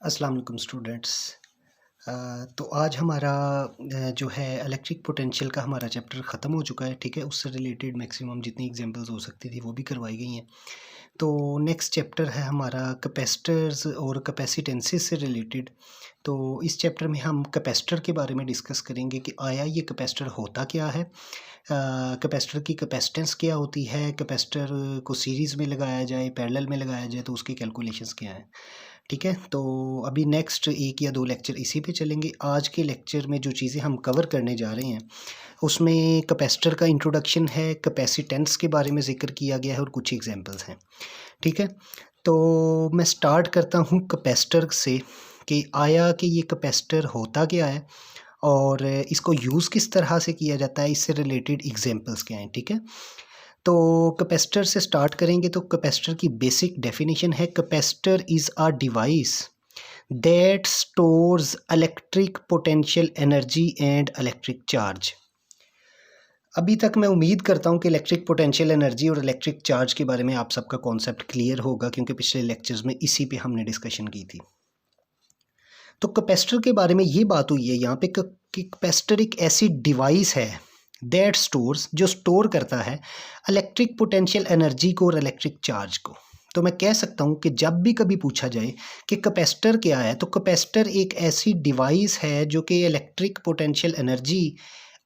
अस्सलाम वालेकुम स्टूडेंट्स। तो आज हमारा जो है इलेक्ट्रिक पोटेंशियल का हमारा चैप्टर ख़त्म हो चुका है। ठीक है, उससे रिलेटेड मैक्सिमम जितनी एग्जांपल्स हो सकती थी वो भी करवाई गई हैं। तो नेक्स्ट चैप्टर है हमारा कैपेसिटर्स और कैपेसिटेंसेस से रिलेटेड। तो इस चैप्टर में हम कैपेसिटर के बारे में डिस्कस करेंगे कि आया ये कैपेसिटर होता क्या है, कैपेसिटर की कैपेसिटेंस क्या होती है, कैपेसिटर को सीरीज़ में लगाया जाए, पैरेलल में लगाया जाए तो उसकी कैलकुलेशंस क्या हैं। ठीक है, तो अभी नेक्स्ट 1 या 2 लेक्चर इसी पे चलेंगे। आज के लेक्चर में जो चीज़ें हम कवर करने जा रहे हैं, उसमें कैपेसिटर का इंट्रोडक्शन है, कैपेसिटेंस के बारे में ज़िक्र किया गया है और कुछ एग्जांपल्स हैं। ठीक है, तो मैं स्टार्ट करता हूँ कैपेसिटर से कि आया कि ये कैपेसिटर होता क्या है और इसको यूज़ किस तरह से किया जाता है, इससे रिलेटेड एग्जांपल्स क्या हैं। ठीक है, तो कैपेसिटर से स्टार्ट करेंगे तो कैपेसिटर की बेसिक डेफिनेशन है, capacitor is a device that stores electric potential energy and electric charge. अभी तक मैं उम्मीद करता हूँ कि इलेक्ट्रिक पोटेंशियल एनर्जी और इलेक्ट्रिक चार्ज के बारे में आप सबका कॉन्सेप्ट क्लियर होगा, क्योंकि पिछले लेक्चर्स में इसी पे हमने डिस्कशन की थी। तो कैपेसिटर के बारे में ये बात हुई है यहाँ पे कि कैपेसिटर एक ऐसी डिवाइस है दैट स्टोर्स, जो स्टोर करता है इलेक्ट्रिक पोटेंशियल एनर्जी को और इलेक्ट्रिक चार्ज को। तो मैं कह सकता हूँ कि जब भी कभी पूछा जाए कि कैपेसिटर क्या है, तो कैपेसिटर एक ऐसी डिवाइस है जो कि इलेक्ट्रिक पोटेंशियल एनर्जी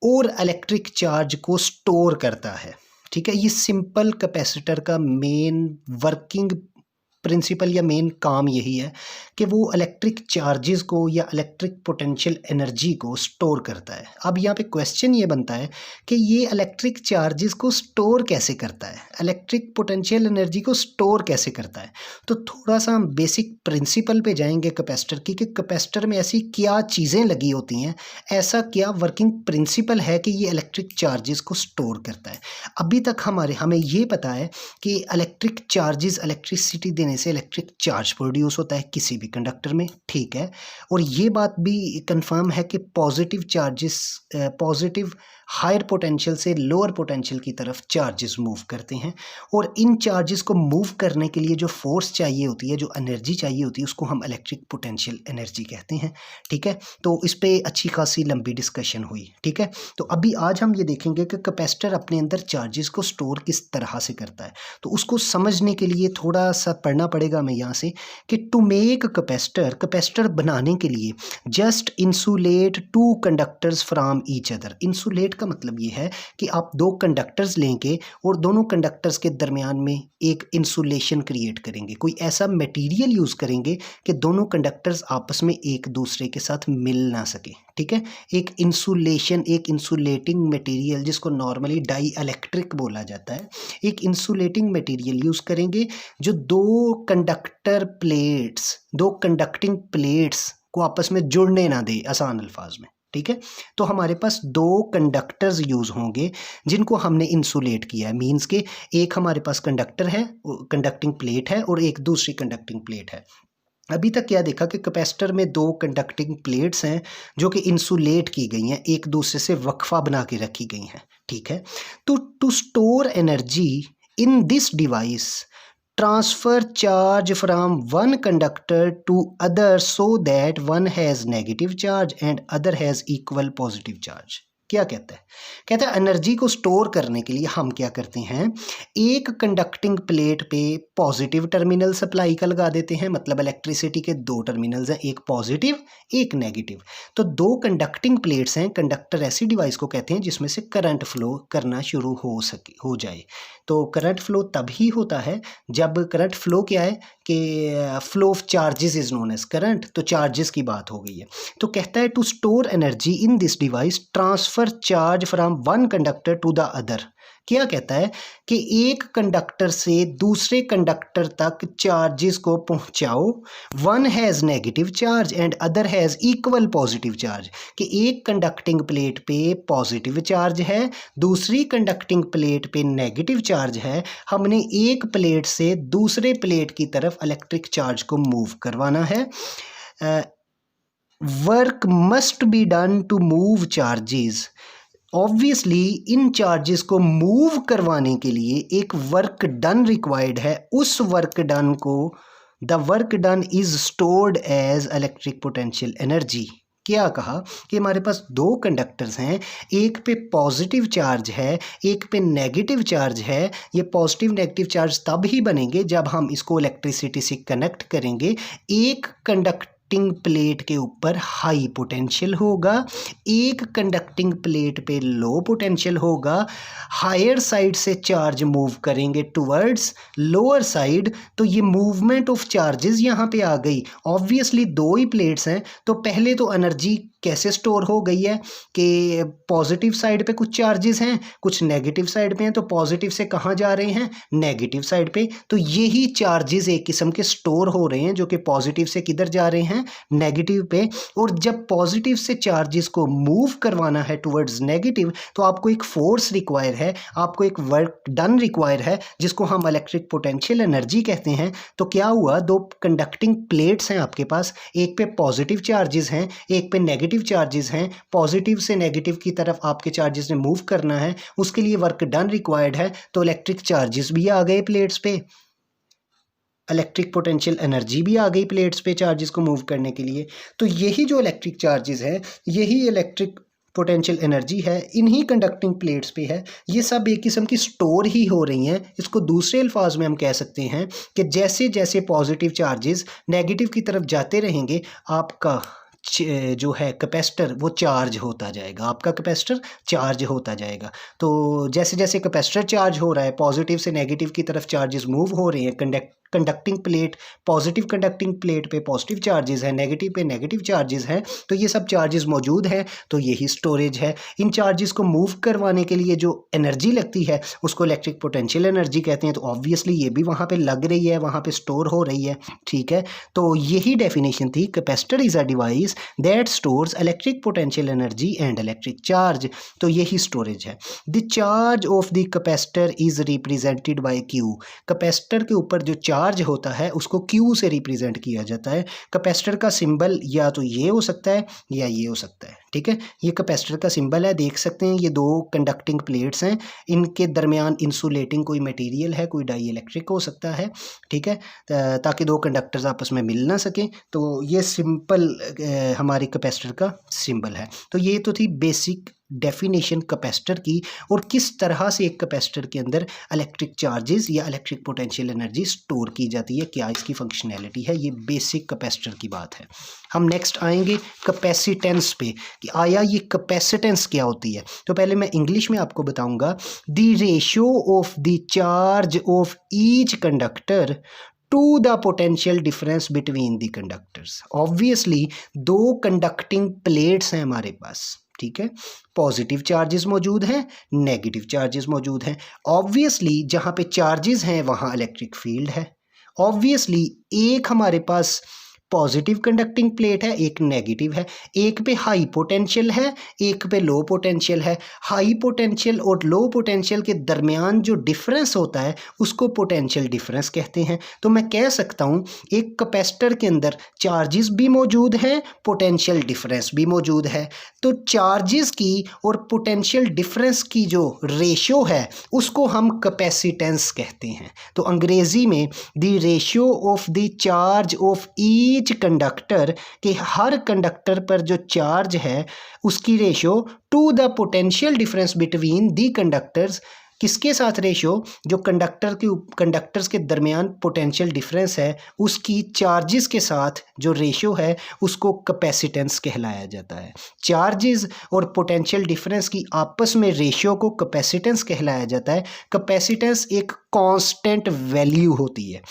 और इलेक्ट्रिक चार्ज को स्टोर करता है। ठीक है, ये सिंपल कैपेसिटर का मेन वर्किंग प्रिंसिपल या मेन काम यही है कि वो इलेक्ट्रिक चार्जेस को या इलेक्ट्रिक पोटेंशियल एनर्जी को स्टोर करता है। अब यहाँ पे क्वेश्चन ये बनता है कि ये इलेक्ट्रिक चार्जेस को स्टोर कैसे करता है, इलेक्ट्रिक पोटेंशियल एनर्जी को स्टोर कैसे करता है। तो थोड़ा सा हम बेसिक प्रिंसिपल पे जाएंगे कैपेसिटर की, कि कैपेसिटर में ऐसी क्या चीज़ें लगी होती हैं, ऐसा क्या वर्किंग प्रिंसिपल है कि ये इलेक्ट्रिक चार्जेस को स्टोर करता है। अभी तक हमें ये पता है कि इलेक्ट्रिक चार्जेस, इलेक्ट्रिसिटी देने से इलेक्ट्रिक चार्ज प्रोड्यूस होता है किसी भी कंडक्टर में। ठीक है, और ये बात भी कंफर्म है कि positive charges, positive higher potential से लोअर पोटेंशियल की तरफ चार्जेस मूव करते हैं, और इन चार्जेस को मूव करने के लिए जो फोर्स चाहिए होती है, जो एनर्जी चाहिए होती है, उसको हम इलेक्ट्रिक पोटेंशियल एनर्जी कहते हैं। ठीक है, तो इस पर अच्छी खासी लंबी डिस्कशन हुई। ठीक है, तो अभी आज हम ये देखेंगे कि कैपेसिटर अपने अंदर चार्जेस को स्टोर किस तरह से करता है। तो उसको समझने के लिए थोड़ा सा पढ़ना पड़ेगा हमें यहाँ से कि टू मेक कैपेसिटर, कैपेसिटर बनाने के लिए just insulate two conductors from each other. Insulate का मतलब ये है कि आप दो कंडक्टर्स लेंगे और दोनों कंडक्टर्स के दरमियान में एक इंसुलेशन क्रिएट करेंगे, कोई ऐसा मटेरियल यूज़ करेंगे कि दोनों कंडक्टर्स आपस में एक दूसरे के साथ मिल ना सके। ठीक है, एक इंसुलेशन, एक इंसुलेटिंग मटेरियल जिसको नॉर्मली डाई इलेक्ट्रिक बोला जाता है, एक इंसुलेटिंग मटेरियल यूज़ करेंगे जो दो कंडक्टर प्लेट्स, दो कंडक्टिंग प्लेट्स को आपस में जुड़ने ना दे, आसान अल्फाज में। ठीक है, तो हमारे पास दो कंडक्टर्स यूज़ होंगे जिनको हमने इंसुलेट किया है। मीन्स के एक हमारे पास कंडक्टर है, कंडक्टिंग प्लेट है, और एक दूसरी कंडक्टिंग प्लेट है। अभी तक क्या देखा कि कैपेसिटर में दो कंडक्टिंग प्लेट्स हैं जो कि इंसुलेट की गई हैं, एक दूसरे से वक्फा बना के रखी गई हैं। ठीक है, तो to store energy in this device, transfer charge from one conductor to other so that one has negative charge and other has equal positive charge. क्या कहता है? कहता है एनर्जी को स्टोर करने के लिए हम क्या करते हैं, एक कंडक्टिंग प्लेट पे पॉजिटिव टर्मिनल सप्लाई का लगा देते हैं, मतलब इलेक्ट्रिसिटी के दो टर्मिनल्स हैं, एक पॉजिटिव एक नेगेटिव। तो दो कंडक्टिंग प्लेट्स हैं। कंडक्टर ऐसी डिवाइस को कहते हैं जिसमें से करंट फ्लो करना शुरू हो जाए। तो करंट फ्लो तभी होता है जब करंट फ्लो क्या है कि flow of charges is known as current, तो चार्जेस की बात हो गई है। तो कहता है to store energy in this device transfer charge from one conductor to the other. क्या कहता है कि एक कंडक्टर से दूसरे कंडक्टर तक चार्जेस को पहुंचाओ, one has negative charge and other has equal positive charge, कि एक कंडक्टिंग प्लेट पे पॉजिटिव चार्ज है, दूसरी कंडक्टिंग प्लेट पे नेगेटिव चार्ज है। हमने एक प्लेट से दूसरे प्लेट की तरफ इलेक्ट्रिक चार्ज को मूव करवाना है। Work must be done to move charges. Obviously इन चार्जेस को मूव करवाने के लिए एक वर्क डन रिक्वायर्ड है। उस वर्क डन को the work done is stored as electric potential energy. क्या कहा कि हमारे पास दो कंडक्टर्स हैं, एक पे पॉजिटिव चार्ज है, एक पे नेगेटिव चार्ज है। ये पॉजिटिव नेगेटिव चार्ज तब ही बनेंगे जब हम इसको इलेक्ट्रिसिटी से कनेक्ट करेंगे। एक कंडक्टिंग प्लेट के ऊपर हाई पोटेंशियल होगा, एक कंडक्टिंग प्लेट पे लो पोटेंशियल होगा। हायर साइड से चार्ज मूव करेंगे टुवर्ड्स लोअर साइड, तो ये मूवमेंट ऑफ चार्जेस यहाँ पे आ गई। ऑब्वियसली दो ही प्लेट्स हैं, तो पहले तो एनर्जी कैसे स्टोर हो गई है कि पॉजिटिव साइड पे कुछ चार्जेस हैं, कुछ नेगेटिव साइड पे हैं, तो पॉजिटिव से कहाँ जा रहे हैं, नेगेटिव साइड पे। तो यही चार्जेस एक किस्म के स्टोर हो रहे हैं जो कि पॉजिटिव से किधर जा रहे हैं, नेगेटिव पे। और जब पॉजिटिव से चार्जेस को मूव करवाना है टुवर्ड्स नेगेटिव, तो आपको एक फोर्स रिक्वायर है, आपको एक वर्क डन रिक्वायर है, जिसको हम इलेक्ट्रिक पोटेंशियल एनर्जी कहते हैं। तो क्या हुआ, दो कंडक्टिंग प्लेट्स हैं आपके पास, एक पे पॉजिटिव चार्जेस हैं, एक पे नेगेटिव चार्जेस हैं। पॉजिटिव से नेगेटिव की तरफ आपके चार्जेस ने मूव करना है, उसके लिए वर्क डन रिक्वायर्ड है, तो इलेक्ट्रिक चार्जेस भी आ गए प्लेट्स पे, इलेक्ट्रिक पोटेंशियल एनर्जी भी आ गई प्लेट्स पे चार्जेस को मूव करने के लिए। तो यही जो इलेक्ट्रिक चार्जेस है, यही इलेक्ट्रिक पोटेंशियल एनर्जी है, इन्हीं कंडक्टिंग प्लेट्स पे है। ये सब एक किस्म की स्टोर ही हो रही हैं। इसको दूसरे अल्फाज में हम कह सकते हैं कि जैसे जैसे पॉजिटिव चार्जेस नेगेटिव की तरफ जाते रहेंगे, आपका जो है कैपेसिटर वो चार्ज होता जाएगा, आपका कैपेसिटर चार्ज होता जाएगा। तो जैसे जैसे कैपेसिटर चार्ज हो रहा है, पॉजिटिव से नेगेटिव की तरफ चार्जेस मूव हो रहे हैं। Conducting plate, positive conducting plate पे पॉजिटिव चार्जेस हैं, नेगेटिव पे नेगेटिव चार्जेस हैं, तो ये सब चार्जेस मौजूद हैं, तो यही स्टोरेज है। इन चार्जेस को मूव करवाने के लिए जो एनर्जी लगती है उसको इलेक्ट्रिक पोटेंशियल एनर्जी कहते हैं। तो ऑब्वियसली ये भी वहाँ पे लग रही है, वहाँ पे स्टोर हो रही है, ठीक है। तो यही डेफिनेशन थी, capacitor is a device that stores electric potential energy and electric charge. तो यही स्टोरेज है। The charge of the capacitor is represented by Q. Capacitor के ऊपर जो चार्ज होता है उसको क्यू से रिप्रेजेंट किया जाता है। कैपेसिटर का सिंबल या तो ये हो सकता है या ये हो सकता है, ठीक है। ये कैपेसिटर का सिंबल है, देख सकते हैं, ये दो कंडक्टिंग प्लेट्स हैं, इनके दरमियान इंसुलेटिंग कोई मटेरियल है, कोई डाई इलेक्ट्रिक हो सकता है, ठीक है, ताकि दो कंडक्टर्स आपस में मिल ना सकें। तो ये सिंपल हमारी कैपेसिटर का सिंबल है। तो ये तो थी बेसिक डेफिनेशन कैपेसिटर की, और किस तरह से एक कैपेसिटर के अंदर इलेक्ट्रिक चार्जेस या इलेक्ट्रिक पोटेंशियल एनर्जी स्टोर की जाती है, क्या इसकी फंक्शनैलिटी है। ये बेसिक कैपेसिटर की बात है। हम नेक्स्ट आएंगे कैपेसिटेंस पे कि आया ये कैपेसिटेंस क्या होती है। तो पहले मैं इंग्लिश में आपको बताऊंगा, the ratio of the charge of each conductor to the potential difference between the conductors. Obviously दो कंडक्टिंग प्लेट्स हैं हमारे पास, ठीक है, पॉजिटिव चार्जेस मौजूद हैं, नेगेटिव चार्जेस मौजूद हैं। ऑब्वियसली जहाँ पे चार्जेस हैं वहाँ इलेक्ट्रिक फील्ड है। ऑब्वियसली एक हमारे पास पॉजिटिव कंडक्टिंग प्लेट है, एक नेगेटिव है, एक पे हाई पोटेंशियल है, एक पे लो पोटेंशियल है। हाई पोटेंशियल और लो पोटेंशियल के दरमियान जो डिफरेंस होता है उसको पोटेंशियल डिफरेंस कहते हैं। तो मैं कह सकता हूँ एक कैपेसिटर के अंदर चार्जेस भी मौजूद हैं, पोटेंशियल डिफरेंस भी मौजूद है। तो चार्जेस की और पोटेंशियल डिफरेंस की जो रेशियो है उसको हम कैपेसिटेंस कहते हैं। तो अंग्रेजी में the ratio of the charge of each conductor, के हर कंडक्टर पर जो चार्ज है उसकी ratio two the potential difference between the conductors. किसके साथ रेशियो, जो कंडक्टर्स के दरमियान पोटेंशियल डिफरेंस है उसकी चार्जेस के साथ जो रेशियो है उसको कैपेसिटेंस कहलाया जाता है। चार्जेस और पोटेंशियल डिफरेंस की आपस में रेशियो को कैपेसिटेंस कहलाया जाता है। कैपेसिटेंस एक कांस्टेंट वैल्यू होती है,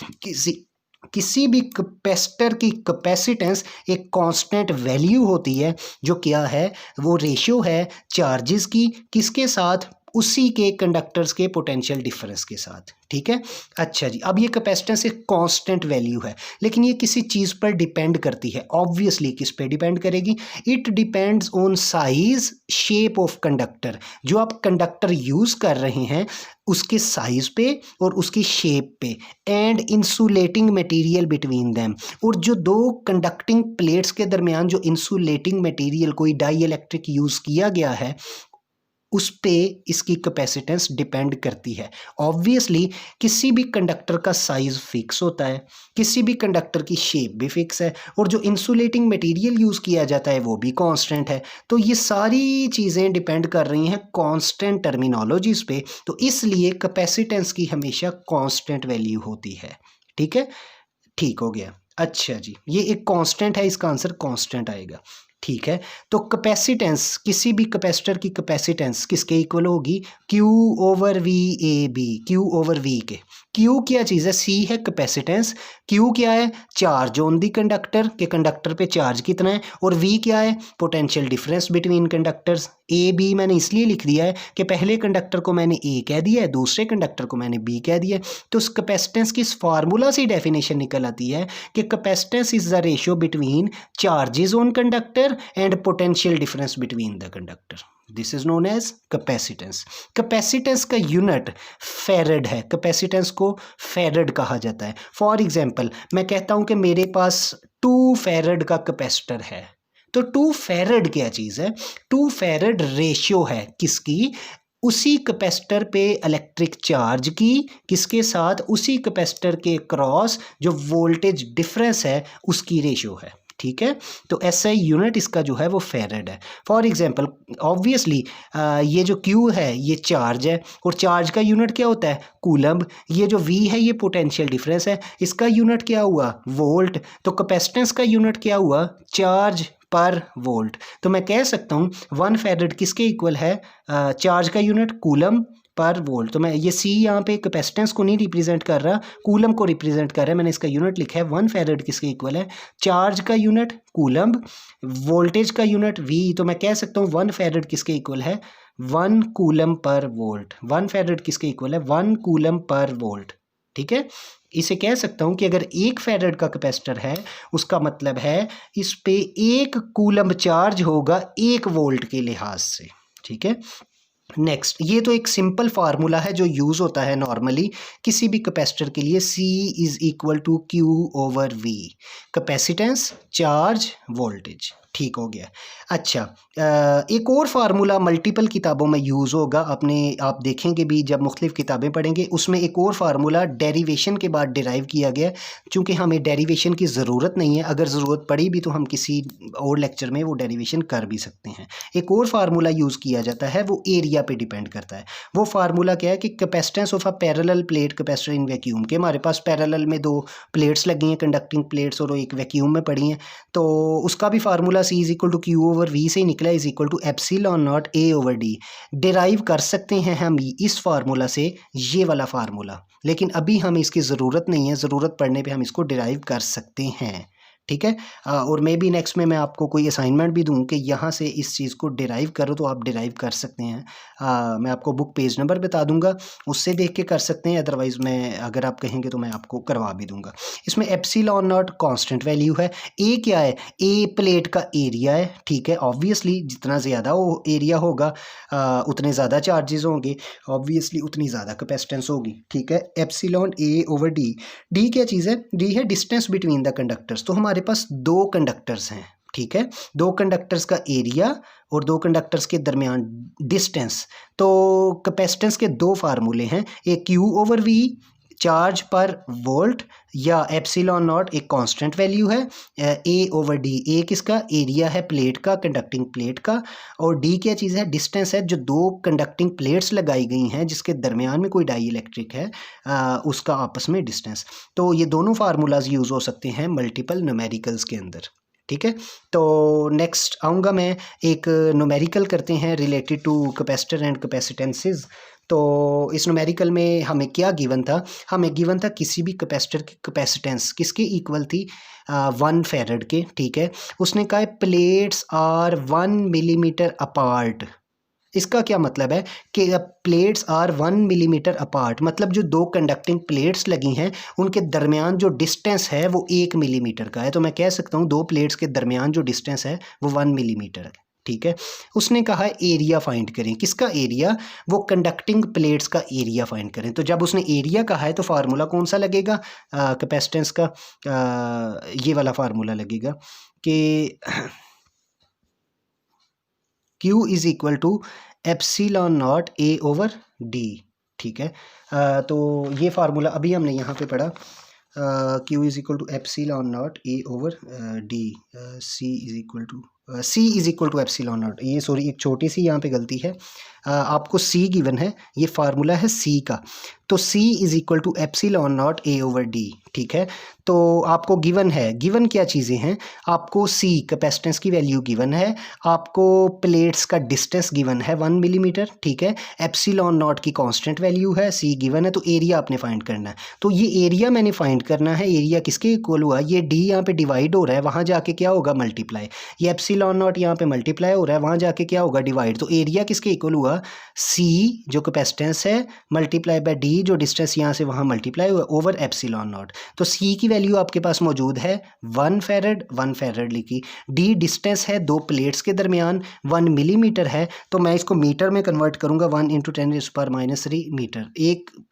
किसी भी कैपेसिटर की कैपेसिटेंस एक कांस्टेंट वैल्यू होती है, जो क्या है, वो रेशियो है चार्जेस की किसके साथ, उसी के कंडक्टर्स के पोटेंशियल डिफरेंस के साथ, ठीक है। अच्छा जी, अब ये कैपेसिटेंस एक कांस्टेंट वैल्यू है, लेकिन ये किसी चीज़ पर डिपेंड करती है। ऑब्वियसली किस पे डिपेंड करेगी, it depends on size shape of conductor. जो आप कंडक्टर यूज़ कर रहे हैं उसके साइज पे और उसकी शेप पे, and insulating material between them. और जो दो कंडक्टिंग प्लेट्स के दरमियान जो इंसुलेटिंग मटेरियल, कोई डाई इलेक्ट्रिक यूज़ किया गया है, उस पे इसकी कैपेसिटेंस डिपेंड करती है। ऑब्वियसली किसी भी कंडक्टर का साइज फिक्स होता है, किसी भी कंडक्टर की शेप भी फिक्स है, और जो इंसुलेटिंग मटेरियल यूज़ किया जाता है वो भी कांस्टेंट है। तो ये सारी चीज़ें डिपेंड कर रही हैं कांस्टेंट टर्मिनोलॉजीज पे, तो इसलिए कैपेसिटेंस की हमेशा कांस्टेंट वैल्यू होती है। ठीक है, ठीक हो गया। अच्छा जी, ये एक कांस्टेंट है, इसका आंसर कांस्टेंट आएगा। ठीक है, तो कैपेसिटेंस, किसी भी कैपेसिटर की कैपेसिटेंस किसके इक्वल होगी? Q over V A B, Q over V के। Q क्या चीज़ है? C है कैपेसिटेंस, Q क्या है? चार्ज ऑन दी कंडक्टर, के कंडक्टर पे चार्ज कितना है, और V क्या है? Potential difference between conductors. A B मैंने इसलिए लिख दिया है कि पहले कंडक्टर को मैंने A कह दिया है, दूसरे कंडक्टर को मैंने B कह दिया है। तो उस कैपेसिटेंस की इस फार्मूला से डेफिनेशन निकल आती है कि capacitance is the ratio between charges on conductor and potential difference between the conductor. This is known as capacitance. Capacitance का यूनिट फैरड है, कैपेसिटेंस को फैरड कहा जाता है। फॉर एग्जांपल मैं कहता हूं कि मेरे पास 2 फैरड का कैपेसिटर है, तो 2 फैरड क्या चीज़ है? 2 फैरड रेशियो है किसकी? उसी कैपेसिटर पे इलेक्ट्रिक चार्ज की, किसके साथ? उसी कैपेसिटर के क्रॉस जो वोल्टेज डिफरेंस है उसकी रेशियो है। ठीक है, तो ऐसा यूनिट इसका जो है वो फैरड है। फॉर एग्जांपल ऑब्वियसली ये जो Q है ये चार्ज है, और चार्ज का यूनिट क्या होता है? कूलम्ब। ये जो V है ये पोटेंशियल डिफरेंस है, इसका यूनिट क्या हुआ? वोल्ट। तो कैपेसिटेंस का यूनिट क्या हुआ? चार्ज पर वोल्ट। तो मैं कह सकता हूँ 1 फैरड किसके इक्वल है? चार्ज का यूनिट कूलम पर वोल्ट। तो मैं ये C यहाँ पे कैपेसिटेंस को नहीं रिप्रेजेंट कर रहा, कूलम को रिप्रेजेंट कर रहा है, मैंने इसका यूनिट लिखा है 1 फैरड किसके इक्वल है? चार्ज का यूनिट कूलम, वोल्टेज का यूनिट V। तो मैं कह सकता हूँ 1 फैरड किसके इक्वल है? 1 कूलम पर वोल्ट। 1 फैरड किसके इक्वल है? 1 कूलम पर वोल्ट। ठीक है, इसे कह सकता हूं कि अगर 1 फैरड का कैपेसिटर है, उसका मतलब है इस पे 1 कूलम चार्ज होगा 1 वोल्ट के लिहाज से। ठीक है, नेक्स्ट, ये तो एक सिंपल फार्मूला है जो यूज़ होता है नॉर्मली किसी भी कैपेसिटर के लिए। C is equal to Q over V, capacitance, charge, voltage. ठीक हो गया। अच्छा, एक और फार्मूला मल्टीपल किताबों में यूज़ होगा, अपने आप देखेंगे भी जब मुख्तलिफ किताबें पढ़ेंगे, उसमें एक और फार्मूला डेरिवेशन के बाद डिराइव किया गया। चूँकि हमें डेरिवेशन की ज़रूरत नहीं है, अगर ज़रूरत पड़ी भी तो हम किसी और लेक्चर में वो डेरिवेशन कर भी सकते हैं। एक और फार्मूला यूज़ किया जाता है, वो एरिया पे डिपेंड करता है। वो फार्मूला क्या है कि capacitance of a parallel plate capacitor in vacuum, के हमारे पास पैरेलल में 2 प्लेट्स लगी हैं, कंडक्टिंग प्लेट्स, और एक वैक्यूम में पड़ी हैं, तो उसका भी formula C is equal to Q over V से ही निकला, is equal to epsilon naught A over D। Derive कर सकते हैं हम इस फार्मूला से ये वाला फार्मूला, लेकिन अभी हमें इसकी ज़रूरत नहीं है, ज़रूरत पड़ने पे हम इसको डिराइव कर सकते हैं। ठीक है, और मे बी नेक्स्ट में मैं आपको कोई असाइनमेंट भी दूं कि यहाँ से इस चीज़ को डिराइव करो, तो आप डिराइव कर सकते हैं। मैं आपको बुक पेज नंबर बता दूंगा, उससे देख के कर सकते हैं, अदरवाइज़ मैं, अगर आप कहेंगे तो मैं आपको करवा भी दूंगा। इसमें एप्सिलॉन नॉट कांस्टेंट वैल्यू है। ए क्या है? ए प्लेट का एरिया है। ठीक है, ऑब्वियसली जितना ज़्यादा वो एरिया होगा उतने ज़्यादा चार्जेस होंगे, ऑब्वियसली उतनी ज़्यादा कैपेसिटेंस होगी। ठीक है, epsilon A over D। D क्या चीज़ है? डी है डिस्टेंस बिटवीन द कंडक्टर्स। तो हमारे पास 2 कंडक्टर्स हैं, ठीक है, 2 कंडक्टर्स का एरिया और 2 कंडक्टर्स के दरमियान डिस्टेंस। तो कैपेसिटेंस के 2 फार्मूले हैं, एक Q ओवर V चार्ज पर वोल्ट, या एप्सिलॉन नॉट एक कांस्टेंट वैल्यू है, A ओवर D, A किसका? एरिया है प्लेट का, कंडक्टिंग प्लेट का, और D क्या चीज़ है? डिस्टेंस है, जो 2 कंडक्टिंग प्लेट्स लगाई गई हैं जिसके दरमियान में कोई डाई इलेक्ट्रिक है, उसका आपस में डिस्टेंस। तो ये दोनों फार्मूलाज यूज़ हो सकते हैं मल्टीपल न्यूमेरिकल्स के अंदर। ठीक है, तो नेक्स्ट आऊँगा मैं, एक न्यूमेरिकल करते हैं रिलेटेड टू कैपेसिटर एंड कैपेसिटेंसेस। तो इस न्यूमेरिकल में हमें क्या गिवन था? हमें गिवन था किसी भी कैपेसिटर की कैपेसिटेंस किसके इक्वल थी? 1 फैरड के। ठीक है, उसने कहा प्लेट्स आर 1 मिलीमीटर अपार्ट। इसका क्या मतलब है कि प्लेट्स आर 1 मिलीमीटर अपार्ट, मतलब जो 2 कंडक्टिंग प्लेट्स लगी हैं उनके दरमियान जो डिस्टेंस है वो 1 मिलीमीटर का है। तो मैं कह सकता हूँ 2 प्लेट्स के दरमियान जो डिस्टेंस है वो 1 मिलीमीटर है। ठीक है, उसने कहा एरिया फाइंड करें। किसका एरिया? वो कंडक्टिंग प्लेट्स का एरिया फाइंड करें। तो जब उसने एरिया कहा है तो फार्मूला कौन सा लगेगा कैपेसिटेंस का? ये वाला फार्मूला लगेगा कि Q is equal to epsilon naught A over D, ठीक है। तो ये फार्मूला अभी हमने यहाँ पे पढ़ा, Q is equal to epsilon naught A over D, C is equal to epsilon naught, ये सॉरी एक छोटी सी यहाँ पे गलती है, आपको C गिवन है, ये फार्मूला है C का, तो C is equal to epsilon naught A over D, ठीक है। तो आपको गिवन है, गिवन क्या चीज़ें हैं, आपको C कैपेसिटेंस की वैल्यू गिवन है, आपको प्लेट्स का डिस्टेंस गिवन है 1 मिलीमीटर, ठीक है। एप्सिलॉन नॉट की कांस्टेंट वैल्यू है, C गिवन है, तो एरिया आपने फाइंड करना है। तो ये एरिया मैंने फाइंड करना है, एरिया किसके इक्वल हुआ, ये D यहाँ पे डिवाइड हो रहा है, वहाँ जाके क्या होगा मल्टीप्लाई, ये एप्सिलॉन नॉट यहाँ पे मल्टीप्लाई हो रहा है, वहाँ जाके क्या होगा डिवाइड, तो एरिया किसके इक्वल हुआ, C जो कैपेसिटेंस है मल्टीप्लाई बाय D जो डिस्टेंस यहाँ से वहाँ मल्टीप्लाई हुआ ओवर एप्सिलॉन नॉट। तो C की वैल्यू आपके पास मौजूद है 1 फैरड लिखी, D डिस्टेंस है दो प्लेट्स के दरमियान 1 मिलीमीटर है, तो मैं इसको मीटर में कन्वर्ट करूँगा, 1 इंटू 10⁻³ मीटर,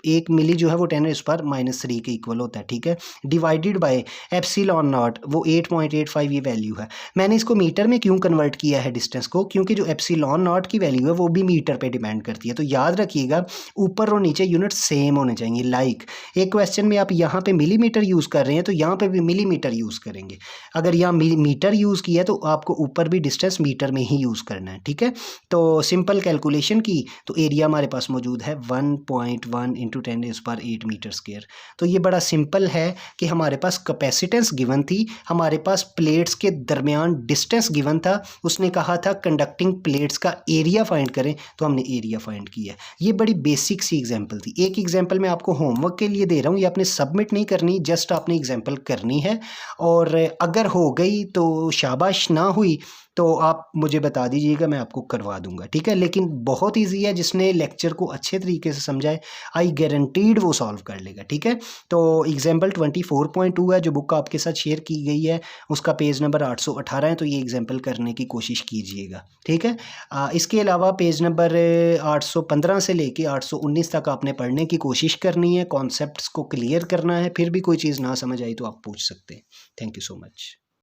एक मिली जो है वो 10⁻³ के इक्वल होता है, ठीक है। डिवाइडेड बाय एप्सिलॉन नॉट, वो 8.85 ये वैल्यू है। मैंने इसको मीटर में क्यों कन्वर्ट किया है डिस्टेंस को, क्योंकि जो एप्सिलॉन नॉट की वैल्यू है वो भी मीटर पे डिपेंड करती है। तो याद रखिएगा ऊपर और नीचे यूनिट सेम होने चाहिए, लाइक एक क्वेश्चन में आप यहाँ पे मिलीमीटर यूज़ कर रहे हैं तो यहाँ पे भी मिलीमीटर यूज़ करेंगे, अगर यहाँ मीटर यूज़ किया तो आपको ऊपर भी डिस्टेंस मीटर में ही यूज़ करना है, ठीक है। तो सिंपल कैलकुलेशन की तो एरिया हमारे पास मौजूद है 1.1 इंटू 10⁸ मीटर स्क्वायर। तो ये बड़ा सिंपल है कि हमारे पास कैपेसिटेंस गिवन थी, हमारे पास प्लेट्स के दरमियान डिस्टेंस गिवन था, उसने कहा था कंडक्टिंग प्लेट्स का एरिया फाइंड करें, तो हमने एरिया फाइंड किया। ये बड़ी बेसिक सी एग्जांपल थी, एक एग्जांपल मैं आपको होमवर्क के लिए दे रहा हूँ, ये आपने सबमिट नहीं करनी, जस्ट आपने एग्जांपल करनी है, और अगर हो गई तो शाबाश, ना हुई तो आप मुझे बता दीजिएगा, मैं आपको करवा दूंगा, ठीक है। लेकिन बहुत ईजी है, जिसने लेक्चर को अच्छे तरीके से समझाए आई गारंटीड वो सॉल्व कर लेगा, ठीक है। तो एग्जाम्पल 24.2 है जो बुक आपके साथ शेयर की गई है, उसका पेज नंबर 818 है, तो ये एग्जाम्पल करने की कोशिश कीजिएगा, ठीक है। इसके अलावा पेज नंबर 815 से लेके 819 तक आपने पढ़ने की कोशिश करनी है, कॉन्सेप्ट्स को क्लियर करना है, फिर भी कोई चीज़ ना समझ आई तो आप पूछ सकते हैं। Thank you so much.